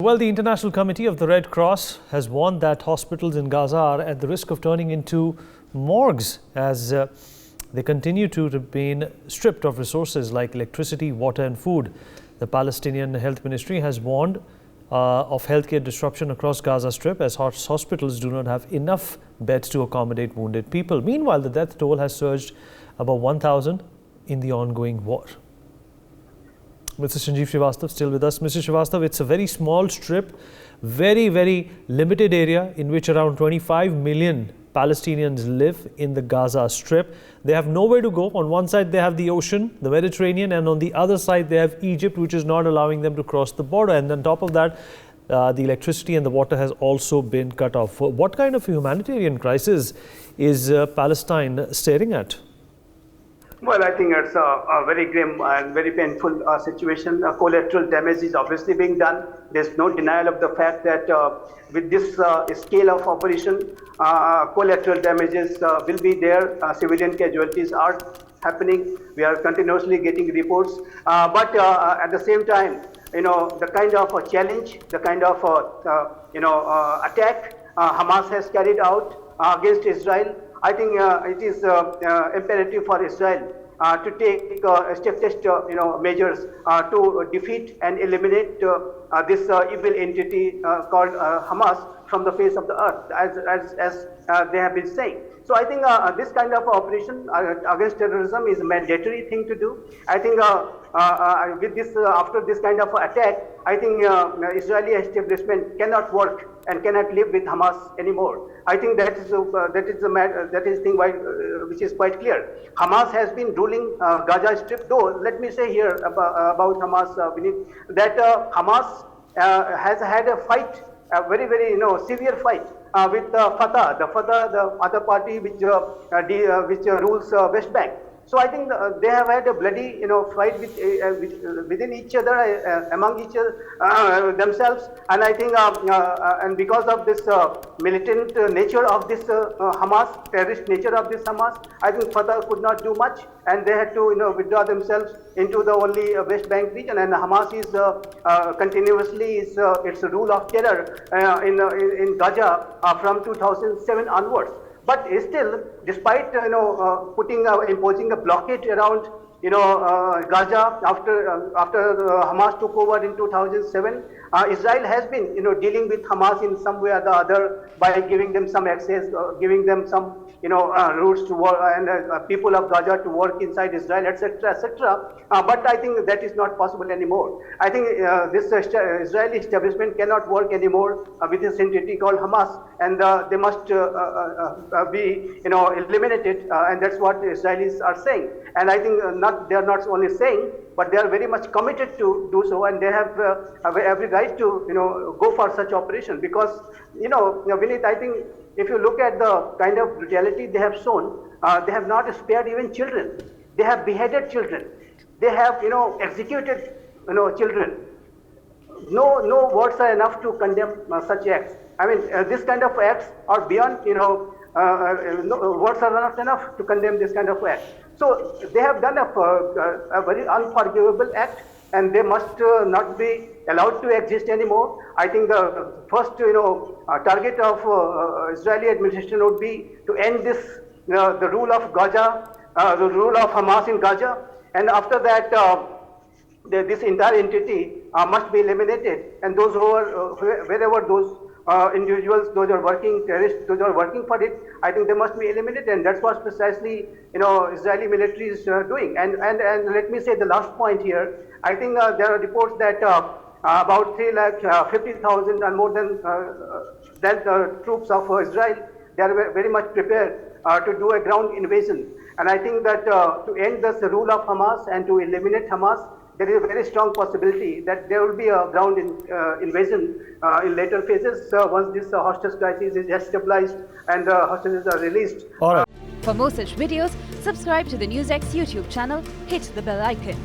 Well, the International Committee of the Red Cross has warned that hospitals in Gaza are at the risk of turning into morgues as they continue to remain stripped of resources like electricity, water and food. The Palestinian Health Ministry has warned of healthcare disruption across Gaza Strip as hospitals do not have enough beds to accommodate wounded people. Meanwhile, the death toll has surged above 1,000 in the ongoing war. Mr. Sanjeev Srivastava still with us. Mr. Srivastava, it's a very small strip, very limited area in which around 25 million Palestinians live in the Gaza Strip. They have nowhere to go. On one side, they have the ocean, the Mediterranean, and on the other side, they have Egypt, which is not allowing them to cross the border. And on top of that, the electricity and the water has also been cut off. What kind of humanitarian crisis is Palestine staring at? Well, I think it's a very grim and very painful situation. Collateral damage is obviously being done. There's no denial of the fact that with this scale of operation, collateral damages will be there. Civilian casualties are happening. We are continuously getting reports. But at the same time, the kind of challenge, the kind of attack Hamas has carried out against Israel, I think it is imperative for Israel to take steadfast measures to defeat and eliminate this evil entity called Hamas from the face of the earth, as they have been saying. So I think this kind of operation against terrorism is a mandatory thing to do. I think with this, after this kind of attack, I think Israeli establishment cannot work and cannot live with Hamas anymore. I think that is the thing which is quite clear. Hamas has been ruling Gaza Strip. Though let me say here about Hamas, Vineet, that Hamas has had a fight, a very severe fight with Fatah, the other party which rules West Bank. So I think they have had a bloody fight within each other, among each other themselves, and I think and because of this militant nature of this Hamas, terrorist nature of this Hamas, I think Fatah could not do much, and they had to withdraw themselves into the only West Bank region, and Hamas is continuously its rule of terror in Gaza from 2007 onwards. But still, despite imposing a blockade around Gaza after Hamas took over in 2007, Israel has been dealing with Hamas in some way or the other by giving them some access, giving them some routes to work and people of Gaza to work inside Israel, etc., etc. But I think that is not possible anymore. I think this Israeli establishment cannot work anymore with this entity called Hamas, and they must be eliminated, and that's what the Israelis are saying. And I think they are not only saying, but they are very much committed to do so, and they have every right to go for such operation, because Vineet, I think if you look at the kind of brutality they have shown, they have not spared even children. They have beheaded children. They have executed children. No words are enough to condemn such acts. I mean, this kind of acts are beyond words are not enough to condemn this kind of act. So they have done a very unforgivable act, and they must not be allowed to exist anymore. I think the first target of Israeli administration would be to end this the rule of Gaza, the rule of Hamas in Gaza, and after that this entire entity must be eliminated, and those who are wherever those individuals, those are working terrorists, those are working for it, I think they must be eliminated, and that's what precisely Israeli military is doing. And let me say the last point here. I think there are reports that about 350,000 and more than troops of Israel, they are very much prepared to do a ground invasion. And I think that to end this rule of Hamas and to eliminate Hamas, there is a very strong possibility that there will be a ground invasion in later phases once this hostage crisis is stabilized and hostages are released. All right. For more such videos, subscribe to the NewsX YouTube channel, hit the bell icon.